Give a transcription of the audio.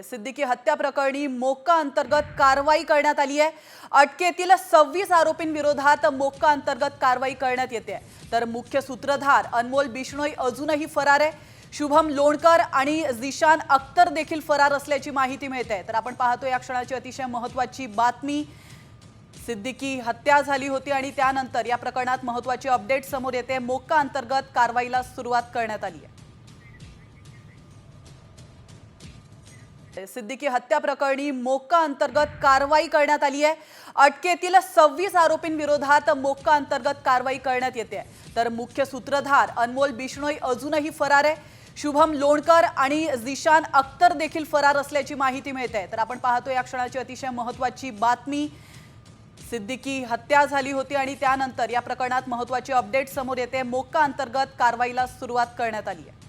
सिद्दीकी हत्या प्रकरणी मोक्का अंतर्गत कारवाई करण्यात आली आहे। अटकेतील 26 आरोपींविरोधात मोक्का अंतर्गत कारवाई करण्यात येते। तर मुख्य सूत्रधार अनमोल बिश्नोई अजूनही फरार आहे। शुभम लोणकर आणि झिशान अख्तर देखील फरार असल्याची माहिती मिळते। तर आपण पाहतो या क्षणाची अतिशय महत्त्वाची बातमी। सिद्दीकी हत्या झाली होती आणि त्यानंतर या प्रकरणात महत्त्वाची अपडेट समोर येते। मोक्का अंतर्गत कारवाईला सुरुवात करण्यात आली आहे। सिद्दीकी हत्या प्रकरणी मोक्का अंतर्गत कारवाई करण्यात आली आहे। अटकेतील 26 आरोपींविरोधात मोक्का अंतर्गत कारवाई करण्यात येते। तर मुख्य सूत्रधार अनमोल बिश्नोई अजूनही फरार आहे। शुभम लोणकर आणि झिशान अख्तर देखील फरार असल्याची माहिती मिळते। तर आपण पाहतो या क्षणाची अतिशय महत्त्वाची बातमी। सिद्दीकी हत्या झाली होती आणि त्यानंतर या प्रकरणात महत्त्वाची अपडेट समोर येते। मोक्का अंतर्गत कारवाईला सुरुवात करण्यात आली आहे।